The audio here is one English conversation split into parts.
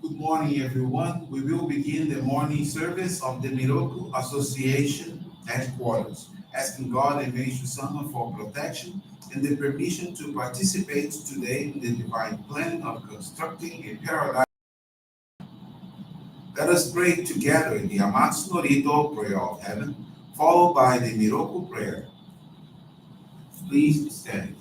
Good morning, everyone. We will begin the morning service of the Miroku Association headquarters, asking God and Meishu-sama for protection and the permission to participate today in the divine plan of constructing a paradise. Let us pray together in the Amatsu-Norito Prayer of Heaven, followed by the Miroku Prayer. Please stand.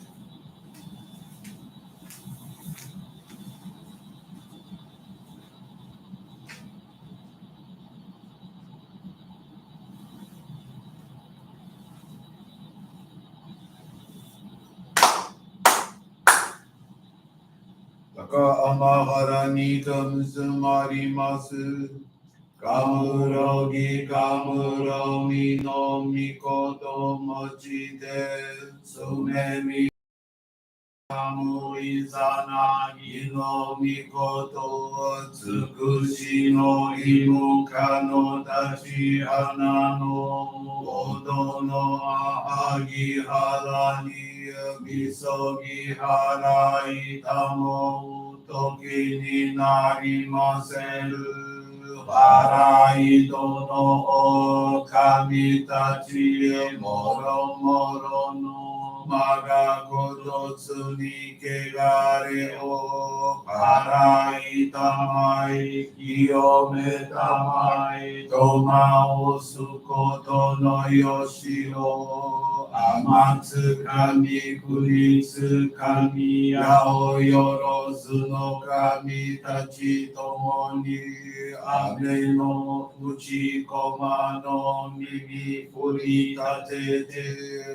Taka amahara ni kamsumarimasu. Kamurogi kamuromi no mikoto mochite sumemi kamui zanagi no mikoto tsukushi no imuka no tachi hana no odo no ahagi hara ni misogi hara itamo toki ni narimasen Parai dono o kamitachi moro moro no maga kodotsu ni kegare o parai tamai kiyome tamai toma o sukoto no yoshi o amatsu kami kunitsu kami yao yorozu no kamitachi tomo ni Ame no fuchi koma no mimi furitate te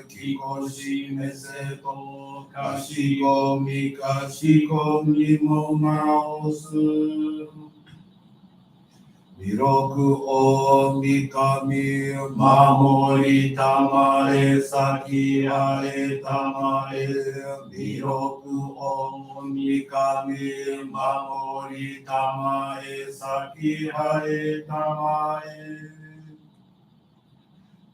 kikoshi meseto kashiko mikashiko mimo maosu. Miroku o mikami mamori tamae saki ae tamae. Miroku o mikami mamori tamae saki ae tamae.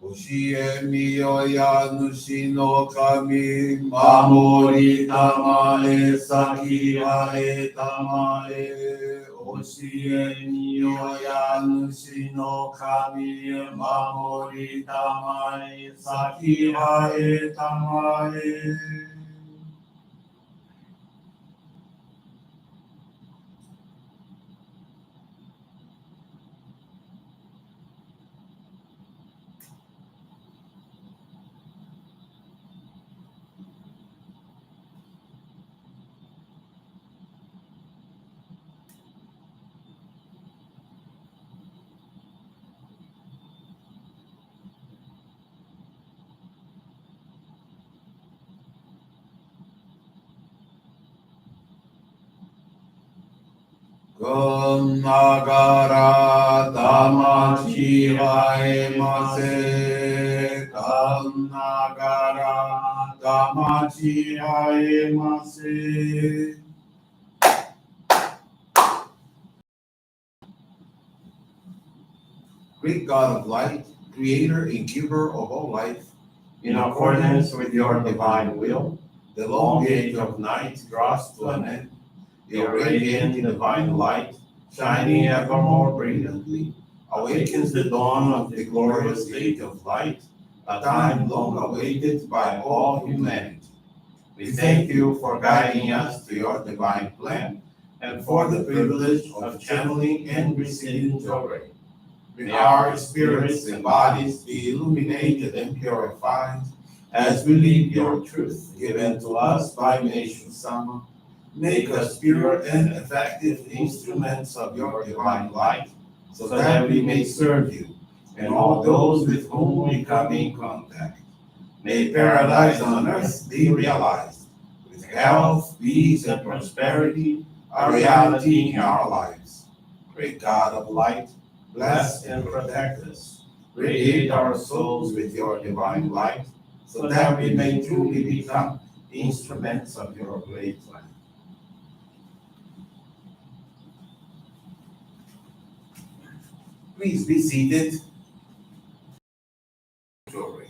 Oshie miyoya nushi no kami mamori tamae saki ae tamae. Oshie miyoya nushi no kami mamori tamae saki ae tamae. Kum nagara tamachi haemase. Kum nagara tamachi haemase. Great God of light, creator and giver of all life, in accordance with your divine will, the long age of night draws to an end. Your radiant divine light, shining ever more brilliantly, awakens the dawn of the glorious age of light, a time long awaited by all humanity. We thank you for guiding us to your divine plan and for the privilege of channeling and receiving Johrei. May our spirits and bodies be illuminated and purified as we live your truth given to us by Meishu-sama. Make us pure and effective instruments of your divine light, so that we may serve you and all those with whom we come in contact. May paradise on earth be realized, with health, peace, and prosperity, a reality in our lives. Great God of light, bless and protect us. Radiate our souls with your divine light, so that we may truly become instruments of your great plan. Please be seated. Johrei.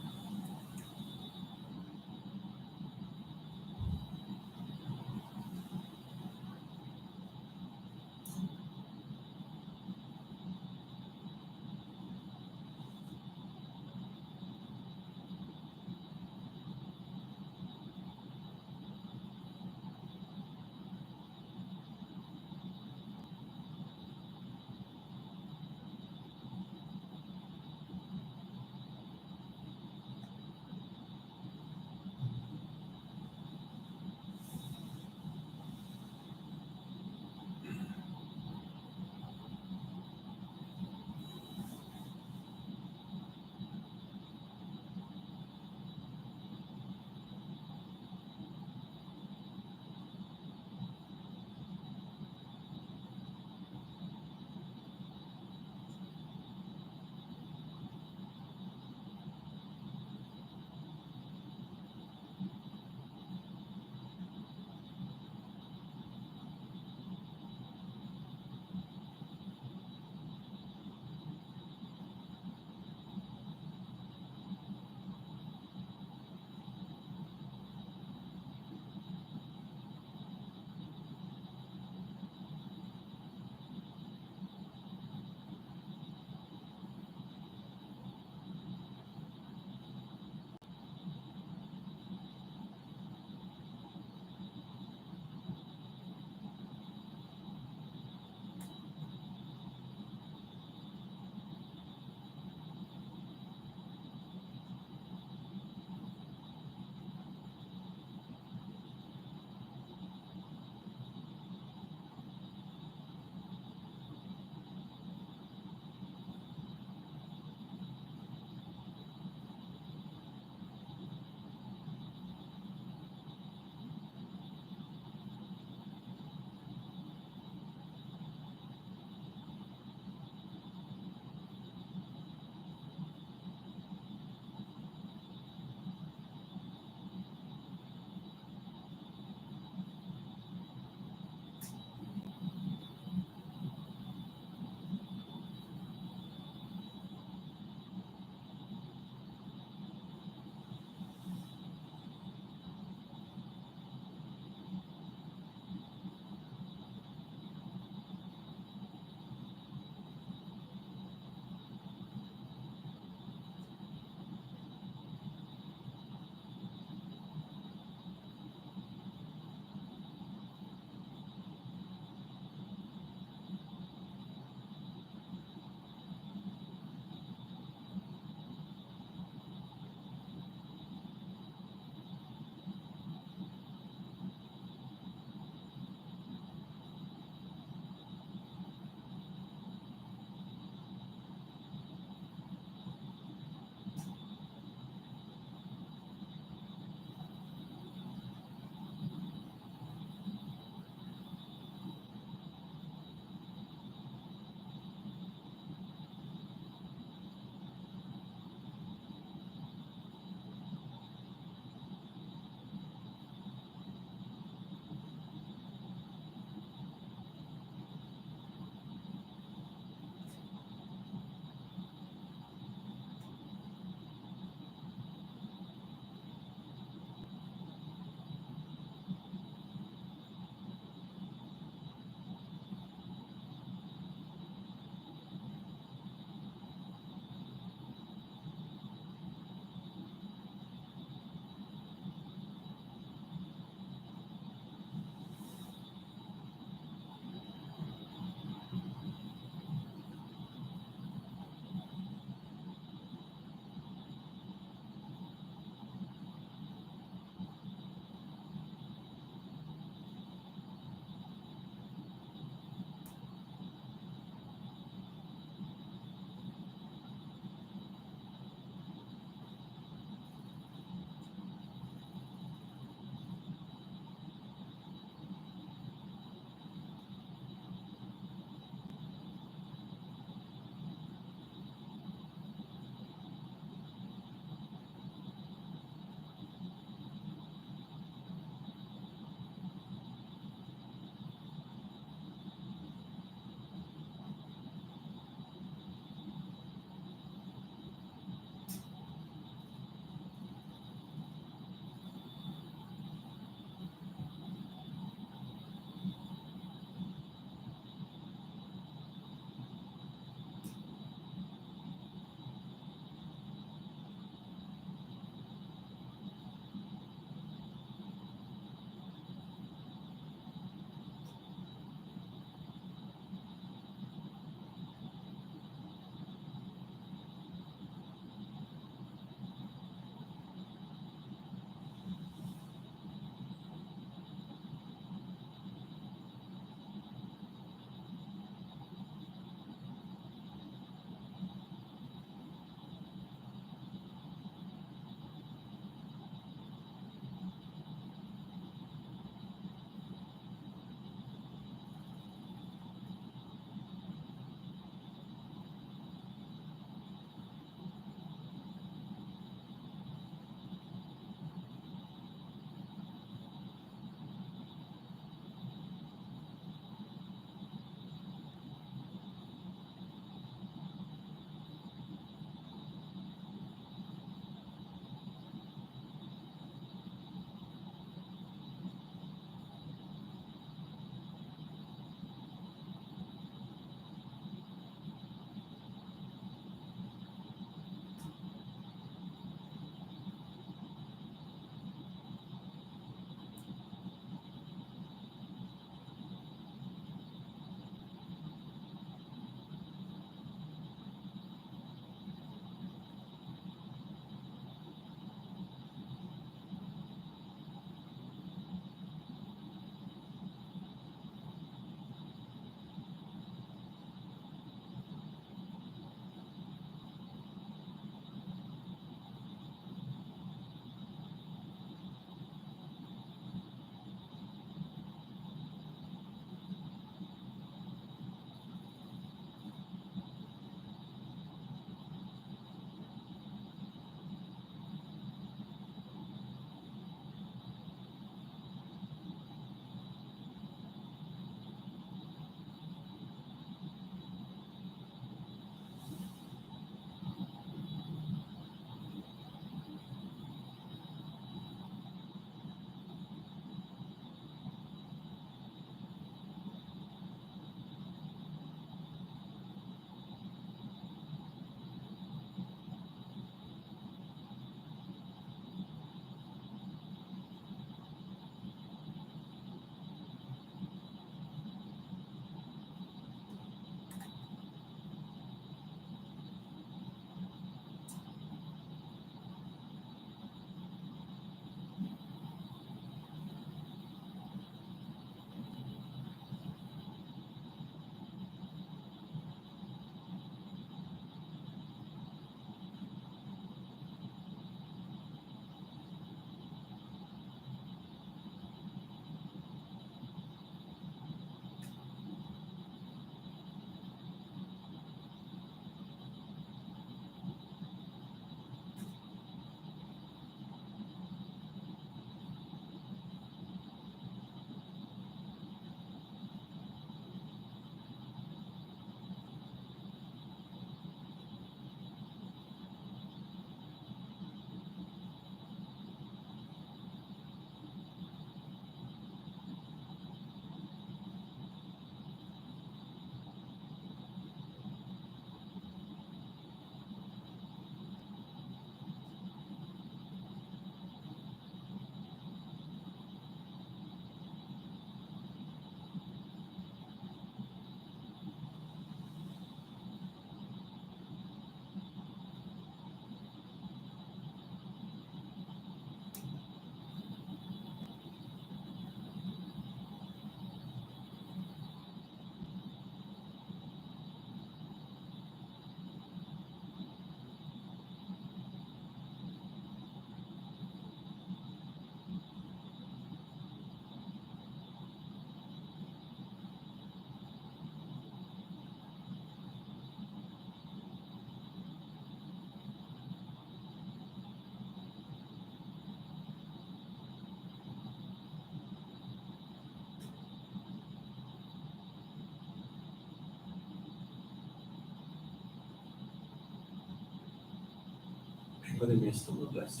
God bless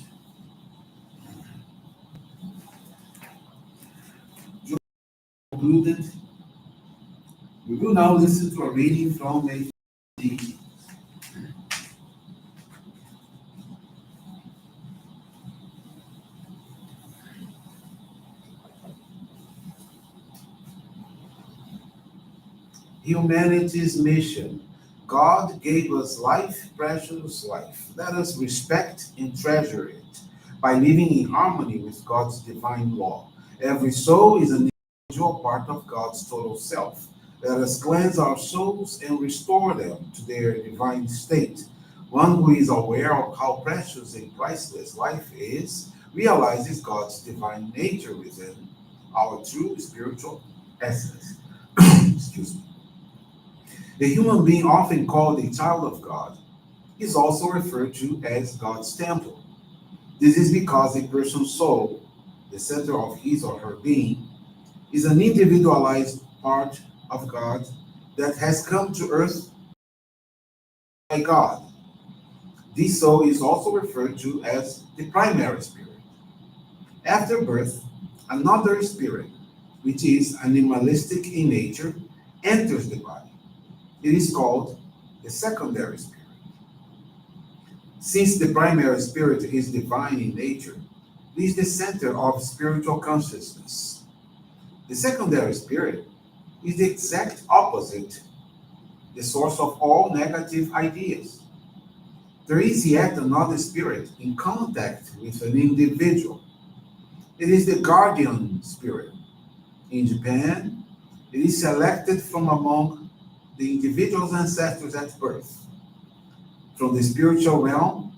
you. Concluded, we will now listen to a reading from a humanity's mission. God gave us life, precious life. Let us respect and treasure it by living in harmony with God's divine law. Every soul is an individual part of God's total self. Let us cleanse our souls and restore them to their divine state. One who is aware of how precious and priceless life is realizes God's divine nature within our true spiritual essence. Excuse me. The human being, often called a child of God, is also referred to as God's temple. This is because a person's soul, the center of his or her being, is an individualized part of God that has come to earth by God. This soul is also referred to as the primary spirit. After birth, another spirit, which is animalistic in nature, enters the body. It is called the secondary spirit. Since the primary spirit is divine in nature, it is the center of spiritual consciousness. The secondary spirit is the exact opposite, the source of all negative ideas. There is yet another spirit in contact with an individual. It is the guardian spirit. In Japan, it is selected from among the individual's ancestors at birth. From the spiritual realm,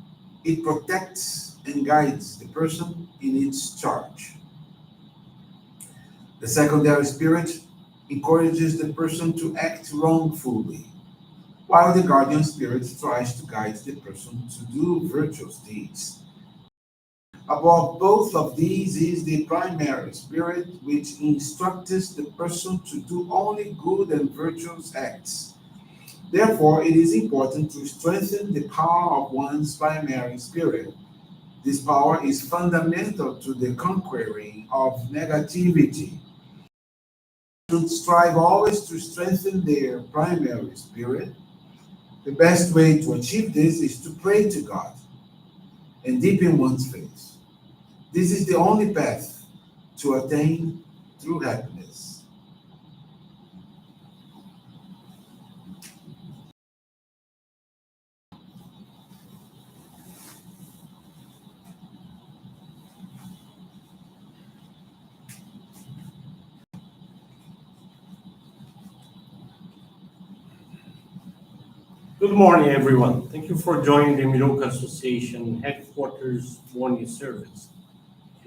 it protects and guides the person in its charge. The secondary spirit encourages the person to act wrongfully, while the guardian spirit tries to guide the person to do virtuous deeds. Above both of these is the primary spirit, which instructs the person to do only good and virtuous acts. Therefore, it is important to strengthen the power of one's primary spirit. This power is fundamental to the conquering of negativity. Should strive always to strengthen their primary spirit. The best way to achieve this is to pray to God and deepen one's faith. This is the only path to attain true happiness. Good morning, everyone. Thank you for joining the Miroku Association headquarters morning service.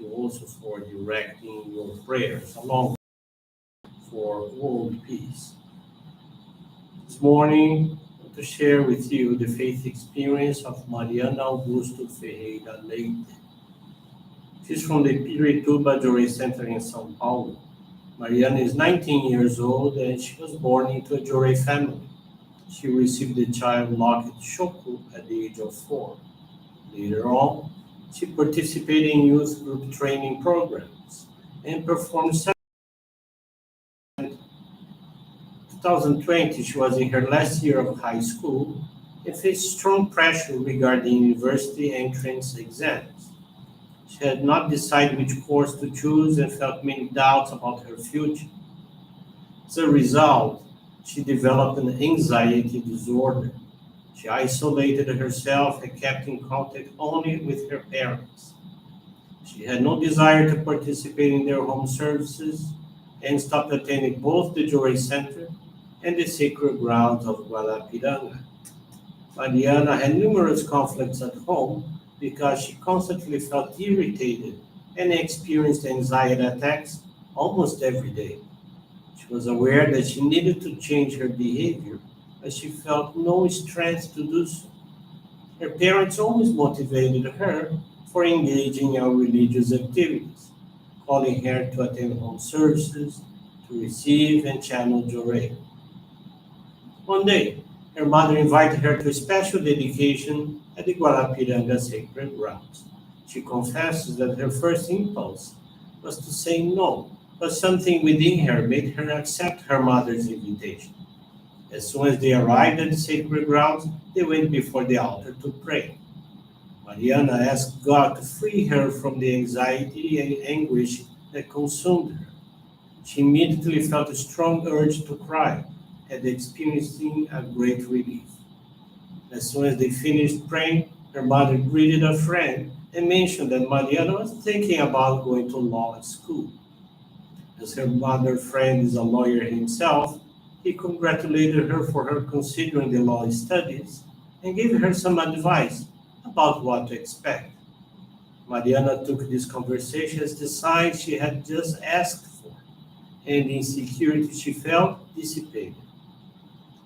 Thank you also for directing your prayers along for world peace. This morning, I want to share with you the faith experience of Mariana Augusto Ferreira Leite. She's from the Pirituba Johrei Center in São Paulo. Mariana is 19 years old and she was born into a Johrei family. She received the child locket shoku at the age of 4. Later on, she participated in youth group training programs and performed several. In 2020, she was in her last year of high school and faced strong pressure regarding university entrance exams. She had not decided which course to choose and felt many doubts about her future. As a result, she developed an anxiety disorder. She isolated herself and kept in contact only with her parents. She had no desire to participate in their home services and stopped attending both the Johrei Center and the sacred grounds of Guadalpiranga. Mariana had numerous conflicts at home because she constantly felt irritated and experienced anxiety attacks almost every day. She was aware that she needed to change her behavior, but she felt no strength to do so. Her parents always motivated her for engaging in religious activities, calling her to attend home services, to receive and channel Johrei. One day, her mother invited her to a special dedication at the Guarapiranga Sacred Grounds. She confesses that her first impulse was to say no, but something within her made her accept her mother's invitation. As soon as they arrived at the sacred grounds, they went before the altar to pray. Mariana asked God to free her from the anxiety and anguish that consumed her. She immediately felt a strong urge to cry and experiencing a great relief. As soon as they finished praying, her mother greeted a friend and mentioned that Mariana was thinking about going to law school. As her mother friend is a lawyer himself, he congratulated her for her considering the law studies and gave her some advice about what to expect. Mariana took this conversation as the sign she had just asked for, and the insecurity she felt dissipated.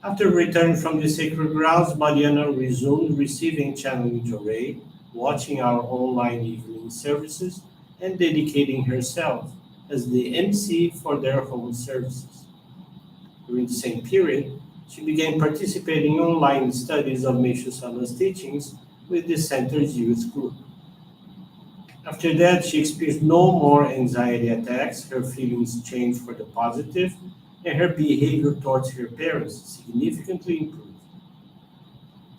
After returning from the sacred grounds, Mariana resumed receiving channeling Johrei, watching our online evening services, and dedicating herself as the MC for their home services. During the same period, she began participating in online studies of Meishu-sama's teachings with the center's youth group. After that, she experienced no more anxiety attacks, her feelings changed for the positive, and her behavior towards her parents significantly improved.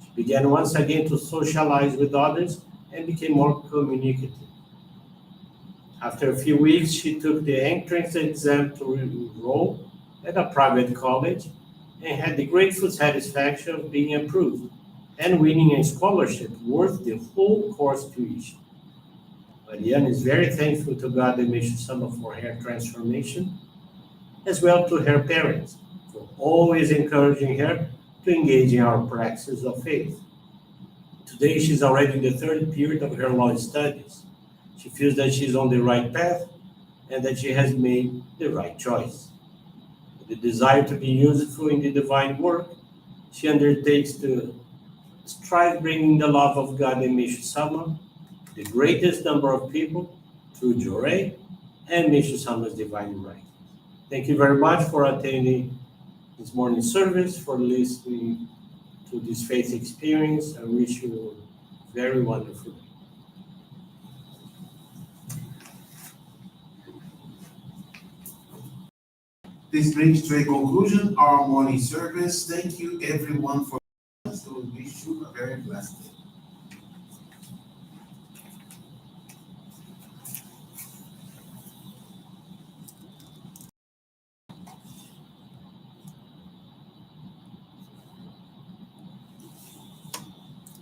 She began once again to socialize with others and became more communicative. After a few weeks, she took the entrance exam to enroll at a private college and had the grateful satisfaction of being approved and winning a scholarship worth the whole course tuition. Mariana is very thankful to God and Meishu-sama for her transformation, as well to her parents for always encouraging her to engage in our practice of faith. Today, she's already in the third period of her law studies. She feels that she's on the right path and that she has made the right choice. With the desire to be useful in the divine work, she undertakes to strive bringing the love of God and Meishu-sama, the greatest number of people, through Johrei and Meishu-sama's divine right. Thank you very much for attending this morning service, for listening to this faith experience. I wish you a very wonderful day. This brings to a conclusion our morning service. Thank you everyone for us. We wish you a very blessed day.